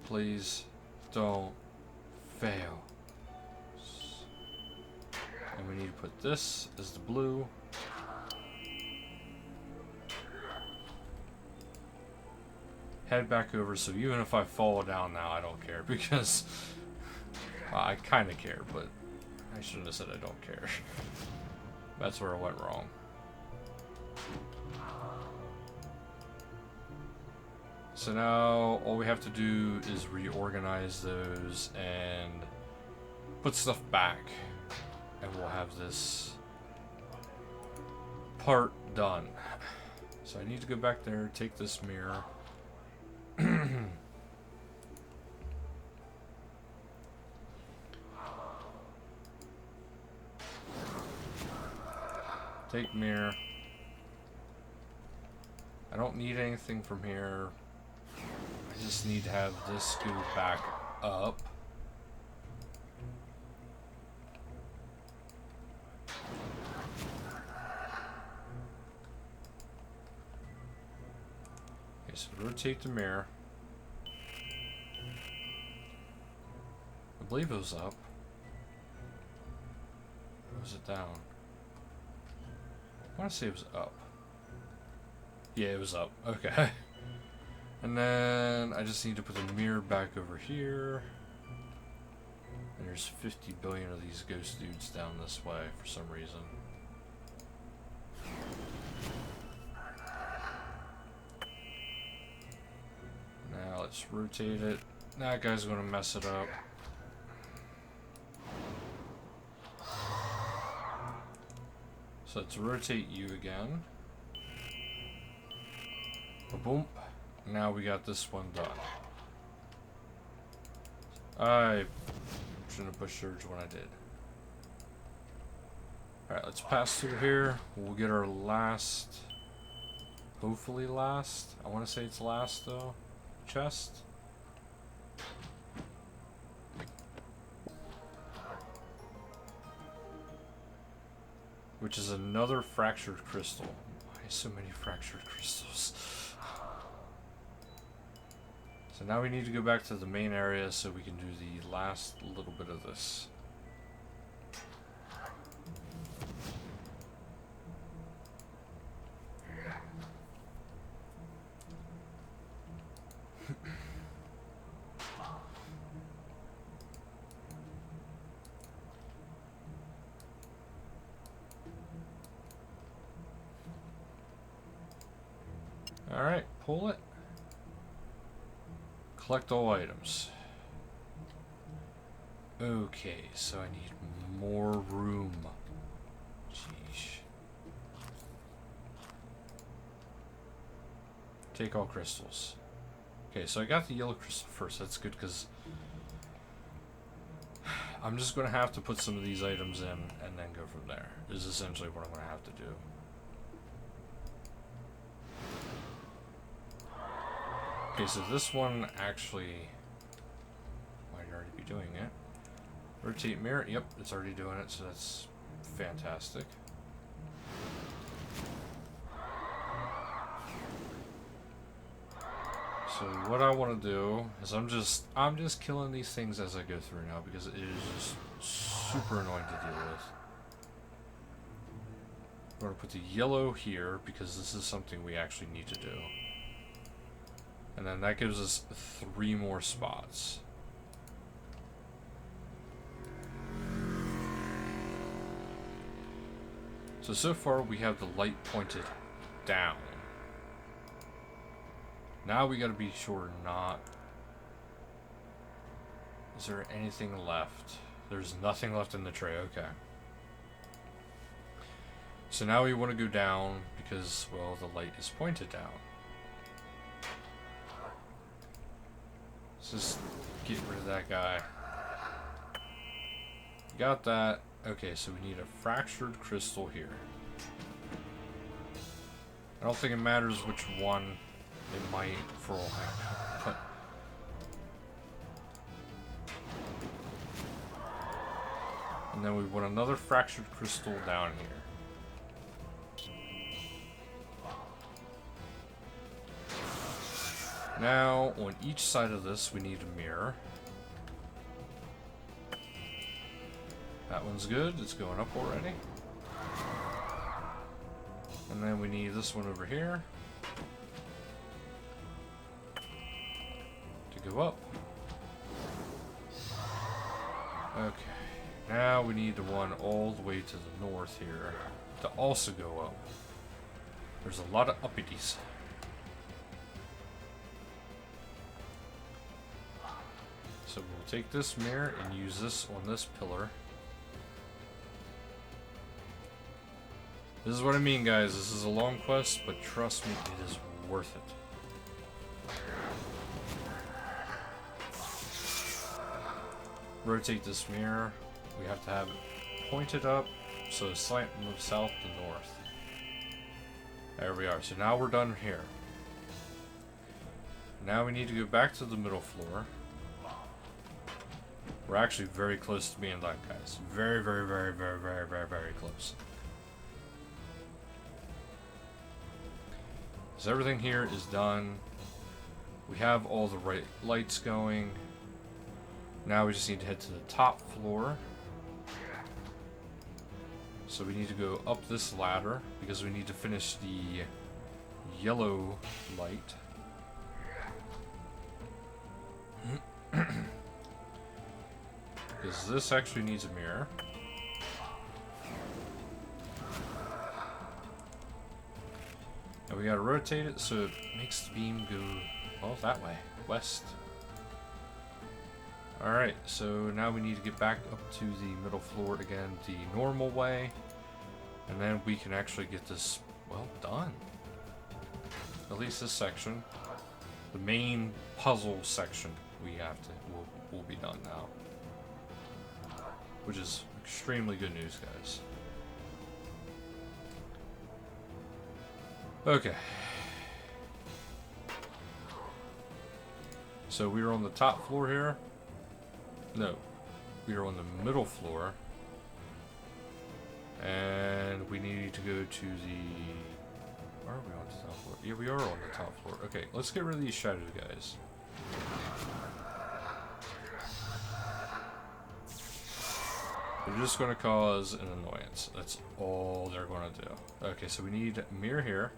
Please don't fail. And we need to put this as the blue. Head back over, so even if I fall down now, I don't care, because well, I kind of care, but I shouldn't have said I don't care. That's where I went wrong. So now all we have to do is reorganize those and put stuff back, and we'll have this part done. So I need to go back there, take this mirror. Take mirror. I don't need anything from here. I just need to have this go back up. Okay, so rotate the mirror. I believe it was up. Or was it down? I want to say it was up. Yeah, it was up. Okay. And then I just need to put the mirror back over here. And there's 50 billion of these ghost dudes down this way for some reason. Now let's rotate it. That guy's going to mess it up. So let's rotate you again. Boom. Now we got this one done. I shouldn't have pushed surge when I did. Alright, let's pass through here. We'll get our last, hopefully last. I want to say it's last though. Chest. Which is another fractured crystal. Why so many fractured crystals? So now we need to go back to the main area so we can do the last little bit of this. Alright, pull it. Collect all items. Okay, so I need more room. Jeez. Take all crystals. Okay, so I got the yellow crystal first. That's good because I'm just going to have to put some of these items in and then go from there. Is essentially what I'm going to have to do. Okay, so this one actually might already be doing it. Rotate mirror. Yep, it's already doing it, so that's fantastic. So what I want to do is I'm just killing these things as I go through now because it is just super annoying to deal with. I'm going to put the yellow here because this is something we actually need to do. And then that gives us 3 more spots. So far we have the light pointed down. Now we gotta be sure not... Is there anything left? There's nothing left in the tray, okay. So now we want to go down because, well, the light is pointed down. Let's just get rid of that guy. Got that. Okay, so we need a fractured crystal here. I don't think it matters which one. It might for all I know. And then we want another fractured crystal down here. Now, on each side of this, we need a mirror. That one's good. It's going up already. And then we need this one over here to go up. Okay. Now we need the one all the way to the north here to also go up. There's a lot of uppities. So we'll take this mirror and use this on this pillar. This is what I mean, guys. This is a long quest, but trust me, it is worth it. rotate this mirror. We have to have it pointed up, so slant from the south to north. There we are. So now we're done here. Now we need to go back to the middle floor. We're actually very close to being done, guys. Very, very, very, very, very, very, very close. So everything here is done. We have all the right lights going. Now we just need to head to the top floor. So we need to go up this ladder because we need to finish the yellow light. Because this actually needs a mirror. And we gotta rotate it so it makes the beam go, well, that way, west. Alright, so now we need to get back up to the middle floor again the normal way. And then we can actually get this, well, done. At least this section. The main puzzle section we have to, will be done now. Which is extremely good news, guys. Okay. So we are on the top floor here. No. We are on the middle floor. And we need to go to the... Are we on the top floor? Yeah, we are on the top floor. Okay, let's get rid of these shadow guys. They're just going to cause an annoyance. That's all they're going to do. Okay, so we need a mirror here.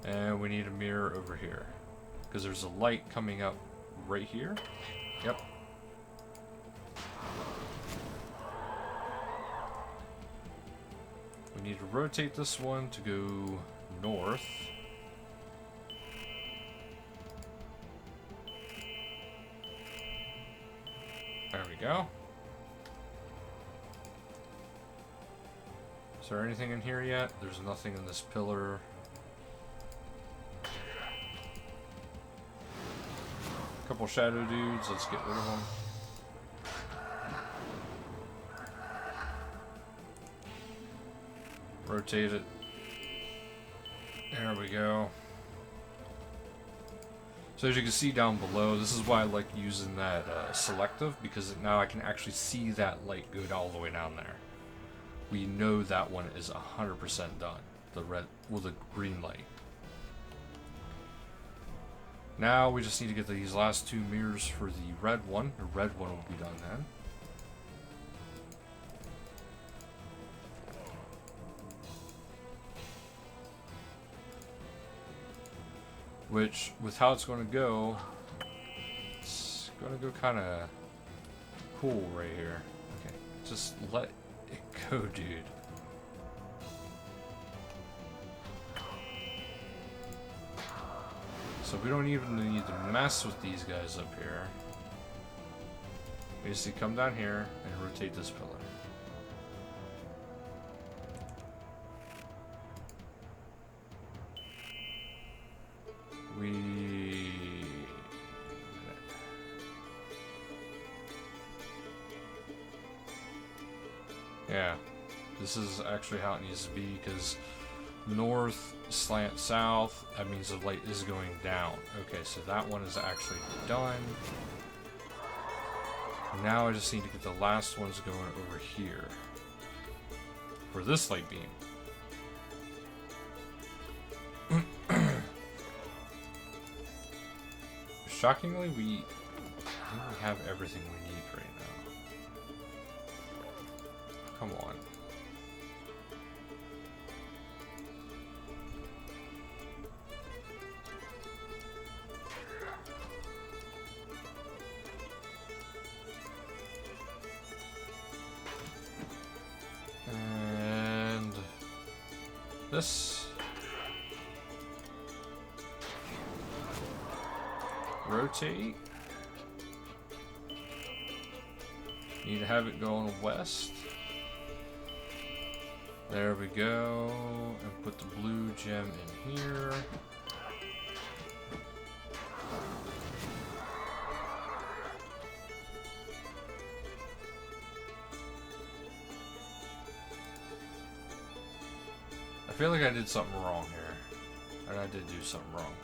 And we need a mirror over here. Because there's a light coming up right here. Yep. We need to rotate this one to go north. There we go. Is there anything in here yet? There's nothing in this pillar. Couple shadow dudes, let's get rid of them. Rotate it. There we go. So as you can see down below, this is why I like using that selective, because now I can actually see that light go all the way down there. We know that one is 100% done. The red, well, the green light. Now we just need to get these last two mirrors for the red one. The red one will be done then. Which, with how it's going to go, it's going to go kind of cool right here. Okay, just let it go, dude. So we don't even need to mess with these guys up here. We just need to come down here and rotate this pillar. Yeah, this is actually how it needs to be, because north slant south, that means the light is going down. Okay, so that one is actually done. Now I just need to get the last ones going over here for this light beam. Shockingly, I think we have everything we need right now. Come on. And this. Rotate. Need to have it going west. There we go. And put the blue gem in here. I feel like I did something wrong here. And I did do something wrong.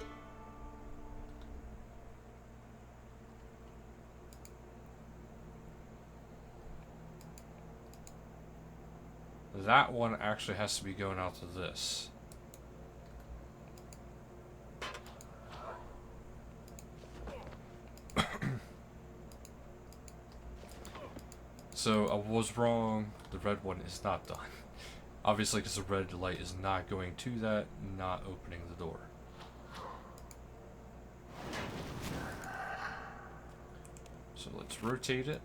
That one actually has to be going out to this. So I was wrong. The red one is not done. Obviously, because the red light is not going to that, not opening the door. So let's rotate it.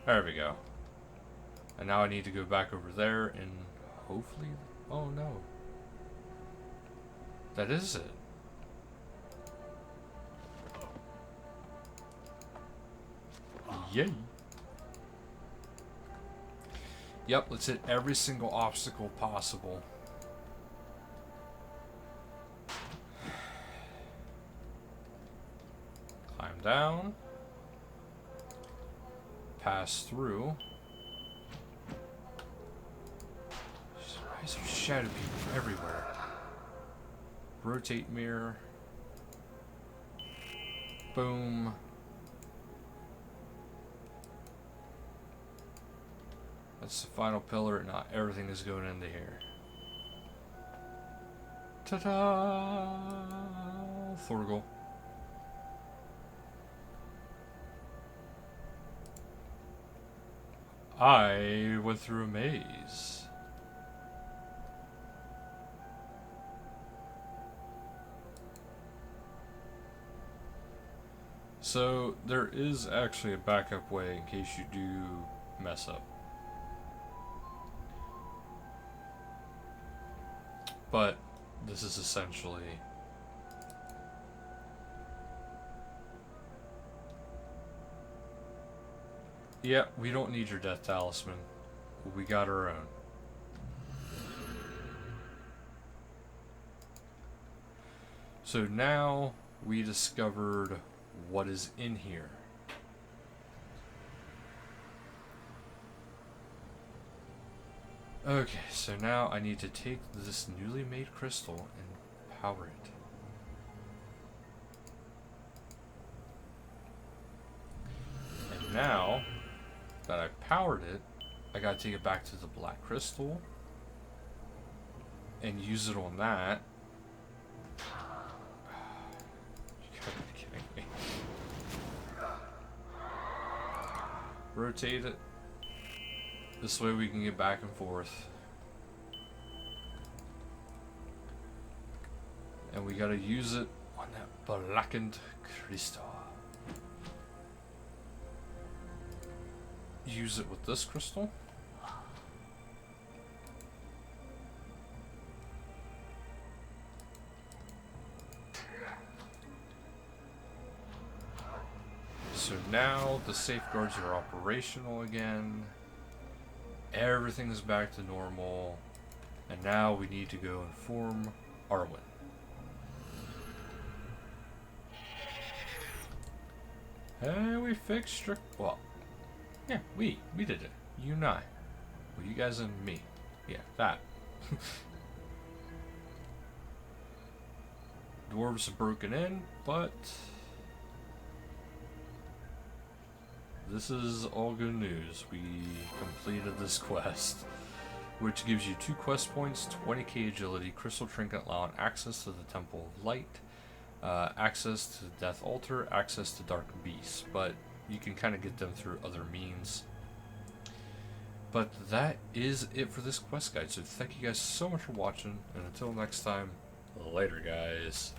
There we go. And now I need to go back over there and hopefully... Oh no. That is it. Yay. Yep, let's hit every single obstacle possible. Climb down. Pass through. Why is there shadow people everywhere? Rotate mirror. Boom. That's the final pillar. Not everything is going into here. Ta-da! Thorgal. I went through a maze. So there is actually a backup way in case you do mess up. But this is essentially yeah, we don't need your death talisman. We got our own. So now we discovered what is in here. Okay, so now I need to take this newly made crystal and power it. And now that I've powered it, I gotta take it back to the black crystal and use it on that. You gotta be kidding me. Rotate it. This way we can get back and forth. And we gotta use it on that blackened crystal. Use it with this crystal. So now the safeguards are operational again. Everything's back to normal. And now we need to go inform Arwen. Hey, we fixed your... Well, yeah, we did it. You and I. Well, you guys and me. Yeah, that. Dwarves have broken in, but... this is all good news. We completed this quest, which gives you 2 quest points, 20k agility, crystal trinket allowing access to the Temple of Light, access to the Death Altar, access to Dark Beasts, but you can kind of get them through other means. But that is it for this quest guide, so thank you guys so much for watching, and until next time, later guys.